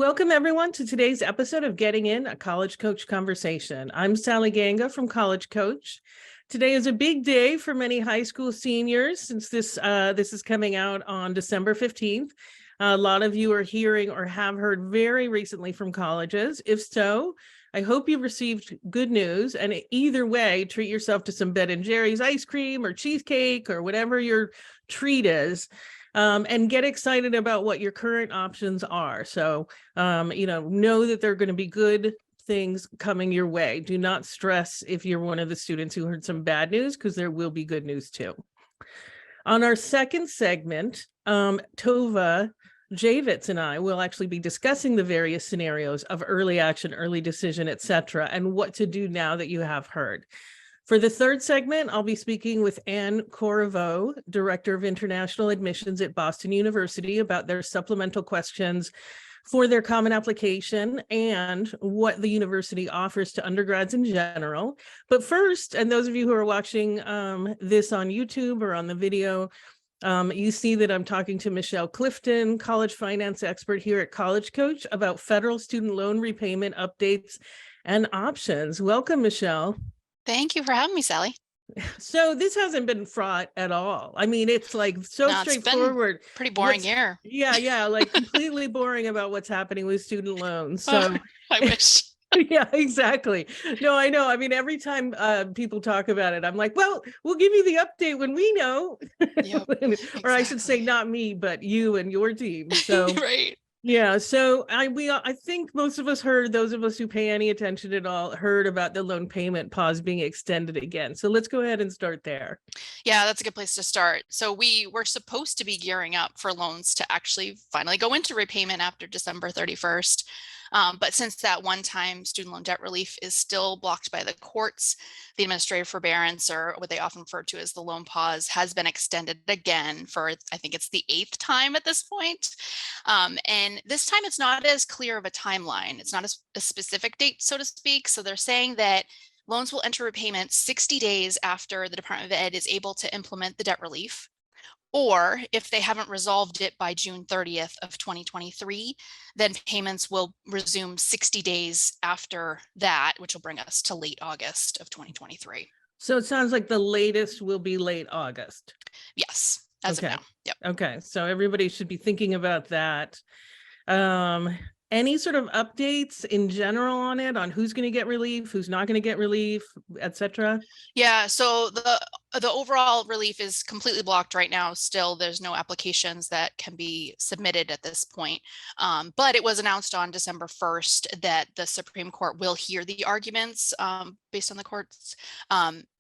Welcome everyone to today's episode of Getting In, a College Coach Conversation. I'm Sally Ganga from College Coach. Today is a big day for many high school seniors since this is coming out on December 15th. A lot of you are hearing or have heard very recently from colleges. If so, I hope you've received good news, and either way, treat yourself to some Ben and Jerry's ice cream or cheesecake or whatever your treat is. And get excited about what your current options are. So, know that there are going to be good things coming your way. Do not stress if you're one of the students who heard some bad news, because there will be good news too. On our second segment, Tova Javits and I will actually be discussing the various scenarios of early action, early decision, etc., and what to do now that you have heard. For the third segment, I'll be speaking with Anne Corriveau, Director of International Admissions at Boston University, about their supplemental questions for their common application and what the university offers to undergrads in general. But first, and those of you who are watching this on YouTube or on the video, you see that I'm talking to Michelle Clifton, college finance expert here at College Coach, about federal student loan repayment updates and options. Welcome, Michelle. Thank you for having me, Sally. So this hasn't been fraught at all. I mean, it's like so straightforward. It's been pretty boring year. Yeah, like completely boring about what's happening with student loans. So I wish. Yeah, exactly. No, I know. I mean, every time people talk about it, I'm like, well, we'll give you the update when we know. Yep, Or I should say not me, but you and your team. So right. Yeah, so I think most of us heard, those of us who pay any attention at all, heard about the loan payment pause being extended again. So let's go ahead and start there. Yeah, that's a good place to start. So we were supposed to be gearing up for loans to actually finally go into repayment after December 31st. But since that one-time student loan debt relief is still blocked by the courts, the administrative forbearance, or what they often refer to as the loan pause, has been extended again for, I think it's the 8th time at this point. And this time it's not as clear of a timeline. It's not a specific date, so to speak. So they're saying that loans will enter repayment 60 days after the Department of Ed is able to implement the debt relief, or if they haven't resolved it by June 30th of 2023, then payments will resume 60 days after that, which will bring us to late August of 2023. So it sounds like the latest will be late August. Yes, as of now. Yep. Okay, so everybody should be thinking about that. Any sort of updates in general on it, on who's going to get relief, who's not going to get relief, etc.? Yeah, so the overall relief is completely blocked right now. Still, there's no applications that can be submitted at this point. But it was announced on December 1st that the Supreme Court will hear the arguments based on the courts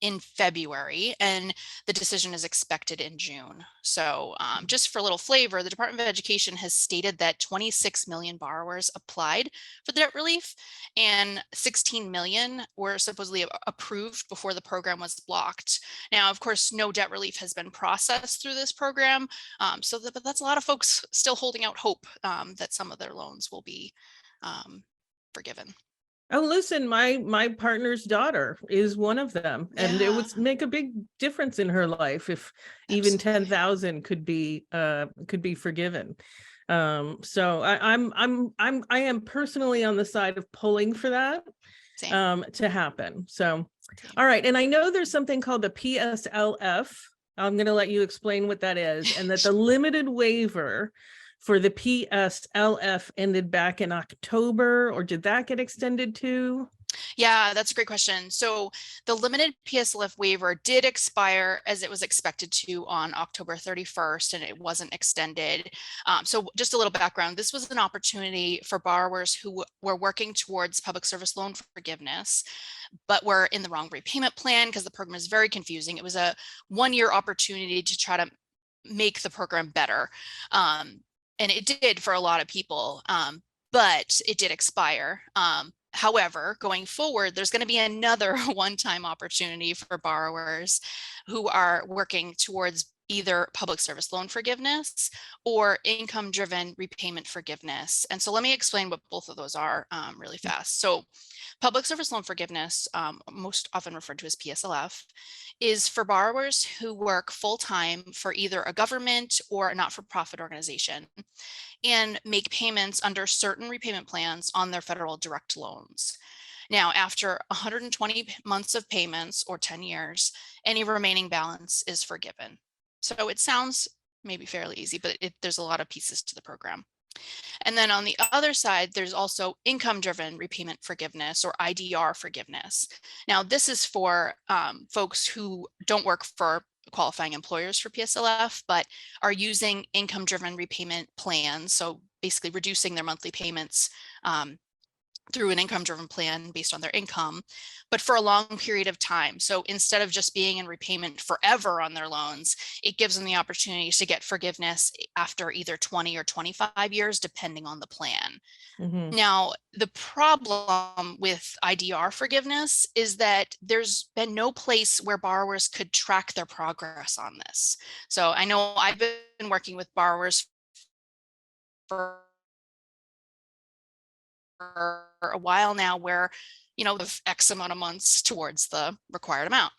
in February, and the decision is expected in June. So just for a little flavor, the Department of Education has stated that 26 million borrowers applied for the debt relief, and 16 million were supposedly approved before the program was blocked. Now, of course, no debt relief has been processed through this program, but that's a lot of folks still holding out hope that some of their loans will be forgiven. Oh, listen, my partner's daughter is one of them, and it would make a big difference in her life if even 10,000 could be forgiven. So I am personally on the side of pulling for that to happen. So, all right. And I know there's something called the PSLF. I'm going to let you explain what that is, and that the limited waiver for the PSLF ended back in October, or did that get extended too? Yeah, that's a great question. So the limited PSLF waiver did expire as it was expected to on October 31st, and it wasn't extended. So just a little background, this was an opportunity for borrowers who were working towards public service loan forgiveness, but were in the wrong repayment plan because the program is very confusing. It was a one-year opportunity to try to make the program better. And it did for a lot of people, but it did expire. However, going forward, there's going to be another one-time opportunity for borrowers who are working towards either public service loan forgiveness or income-driven repayment forgiveness. And so let me explain what both of those are really fast. So public service loan forgiveness, most often referred to as PSLF, is for borrowers who work full-time for either a government or a not-for-profit organization and make payments under certain repayment plans on their federal direct loans. Now, after 120 months of payments or 10 years, any remaining balance is forgiven. So it sounds maybe fairly easy, but there's a lot of pieces to the program. And then on the other side, there's also income-driven repayment forgiveness, or IDR forgiveness. Now, this is for folks who don't work for qualifying employers for PSLF, but are using income-driven repayment plans. So basically reducing their monthly payments through an income-driven plan based on their income, but for a long period of time. So instead of just being in repayment forever on their loans, it gives them the opportunity to get forgiveness after either 20 or 25 years, depending on the plan. Mhm. Now, the problem with IDR forgiveness is that there's been no place where borrowers could track their progress on this. So I know I've been working with borrowers for a while now where, of X amount of months towards the required amount.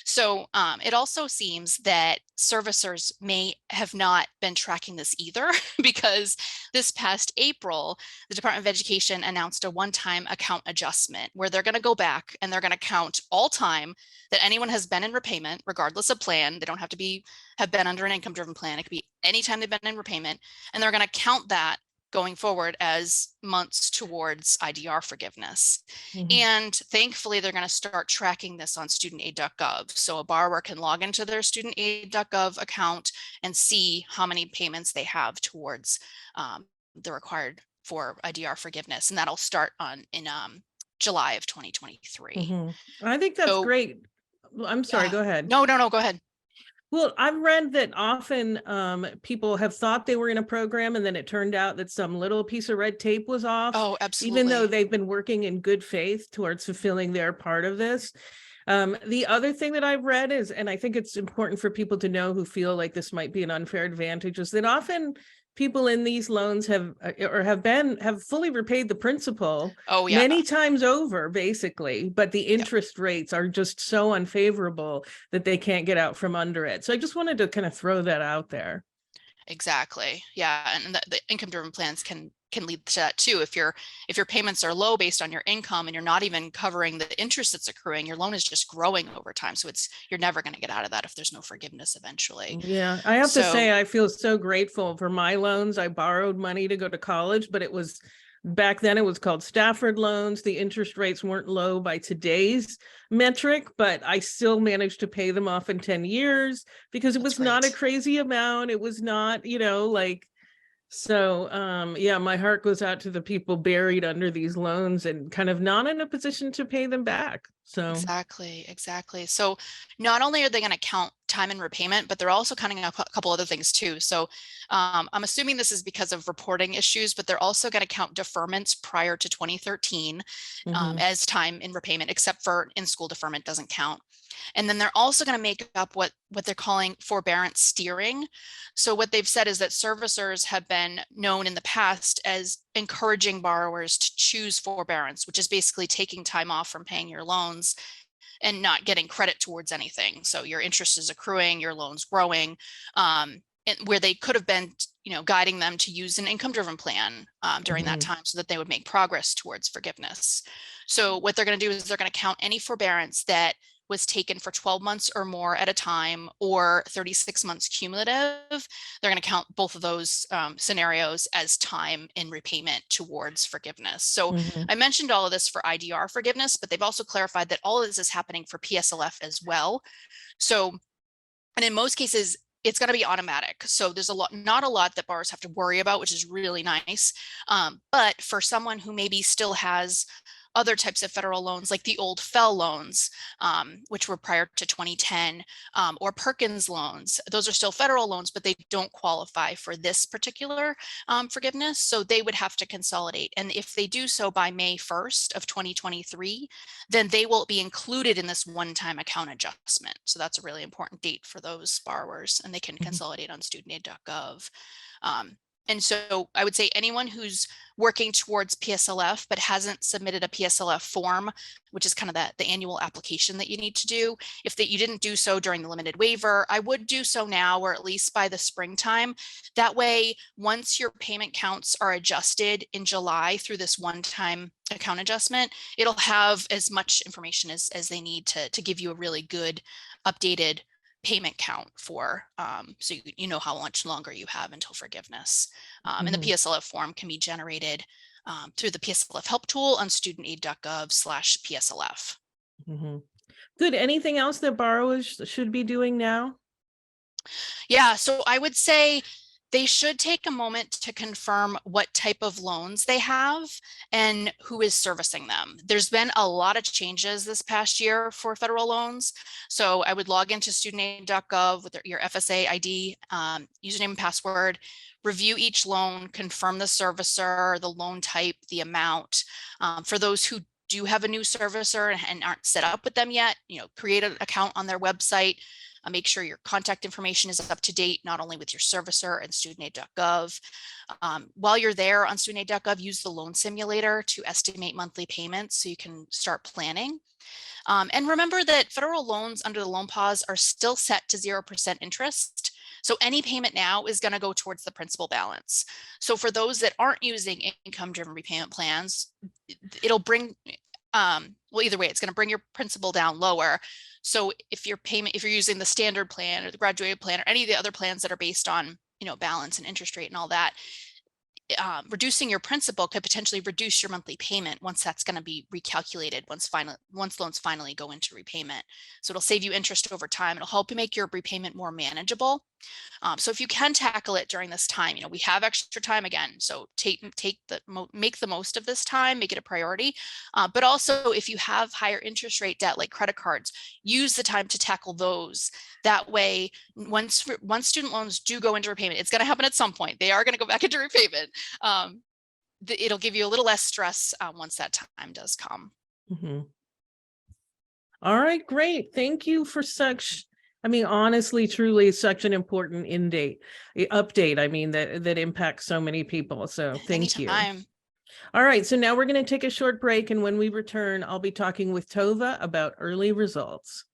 So it also seems that servicers may have not been tracking this either, because this past April, the Department of Education announced a one-time account adjustment where they're going to go back and they're going to count all time that anyone has been in repayment, regardless of plan. They don't have to have been under an income-driven plan. It could be anytime they've been in repayment, and they're going to count that going forward as months towards IDR forgiveness. Mhm. And thankfully, they're going to start tracking this on studentaid.gov. So a borrower can log into their studentaid.gov account and see how many payments they have towards the required for IDR forgiveness. And that'll start in July of 2023. Mhm. I think that's So great. Well, I'm sorry, yeah, go ahead. no, go ahead. Well, I've read that often people have thought they were in a program and then it turned out that some little piece of red tape was off, Oh, even though absolutely. they've been working in good faith towards fulfilling their part of this. The other thing that I've read is, and I think it's important for people to know who feel like this might be an unfair advantage, is that often people in these loans have fully repaid the principal Oh, yeah. many times over, basically, but the Yep. interest rates are just so unfavorable that they can't get out from under it. So I just wanted to kind of throw that out there. Exactly. Yeah, and the income-driven plans can lead to that too. If your payments are low based on your income and you're not even covering the interest that's accruing, your loan is just growing over time. So you're never going to get out of that if there's no forgiveness eventually. Yeah, I have to So say I feel so grateful for my loans. I borrowed money to go to college, but it was back then it was called Stafford loans. The interest rates weren't low by today's metric, but I still managed to pay them off in 10 years because it that's was not a great. crazy amount. It was not, so yeah, my heart goes out to the people buried under these loans and kind of not in a position to pay them back. So Exactly. So not only are they going to count time and repayment, but they're also counting a couple other things too. So I'm assuming this is because of reporting issues, but they're also going to count deferments prior to 2013 mhm. as time in repayment, except for in-school deferment doesn't count. And then they're also going to make up what they're calling forbearance steering. So what they've said is that servicers have been known in the past as encouraging borrowers to choose forbearance, which is basically taking time off from paying your loans and not getting credit towards anything. So your interest is accruing, your loan's growing, and where they could have been, guiding them to use an income-driven plan during that Mhm. time so that they would make progress towards forgiveness. So what they're going to do is they're going to count any forbearance that was taken for 12 months or more at a time or 36 months cumulative. They're going to count both of those scenarios as time in repayment towards forgiveness. So Mhm. I mentioned all of this for IDR forgiveness, but they've also clarified that all of this is happening for PSLF as well. So, and in most cases, it's going to be automatic. So there's not a lot that borrowers have to worry about, which is really nice. But for someone who maybe still has other types of federal loans, like the old FFEL loans, which were prior to 2010, or Perkins loans. Those are still federal loans, but they don't qualify for this particular forgiveness. So they would have to consolidate. And if they do so by May 1st of 2023, then they will be included in this one-time account adjustment. So that's a really important date for those borrowers, and they can consolidate on studentaid.gov. And so I would say anyone who's working towards PSLF but hasn't submitted a PSLF form, which is kind of the annual application that you need to do, if that you didn't do so during the limited waiver, I would do so now, or at least by the springtime. That way, once your payment counts are adjusted in July through this one-time account adjustment, it'll have as much information as they need to give you a really good updated payment count for, so you know how much longer you have until forgiveness. And the PSLF form can be generated through the PSLF help tool on studentaid.gov/PSLF. Good. Anything else that borrowers should be doing now? Yeah, so I would say they should take a moment to confirm what type of loans they have and who is servicing them. There's been a lot of changes this past year for federal loans. So I would log into studentaid.gov with your FSA ID, username and password, review each loan, confirm the servicer, the loan type, the amount. For those who do have a new servicer and aren't set up with them yet, create an account on their website. Make sure your contact information is up to date, not only with your servicer and studentaid.gov. While you're there on studentaid.gov, use the loan simulator to estimate monthly payments so you can start planning. And remember that federal loans under the loan pause are still set to 0% interest. So any payment now is going to go towards the principal balance. So for those that aren't using income-driven repayment plans, it'll bring, well, either way, it's going to bring your principal down lower. So if you're using the standard plan or the graduated plan or any of the other plans that are based on, balance and interest rate and all that, reducing your principal could potentially reduce your monthly payment once that's going to be recalculated once loans finally go into repayment. So it'll save you interest over time. It'll help you make your repayment more manageable. So if you can tackle it during this time, we have extra time again. So make the most of this time, make it a priority. But also if you have higher interest rate debt like credit cards, use the time to tackle those. That way, once student loans do go into repayment, it's going to happen at some point. They are going to go back into repayment. It'll give you a little less stress once that time does come. All right, great. Thank you for honestly, truly such an important update. That impacts so many people. So thank you. All right, so now we're going to take a short break, and when we return, I'll be talking with Tova about early results.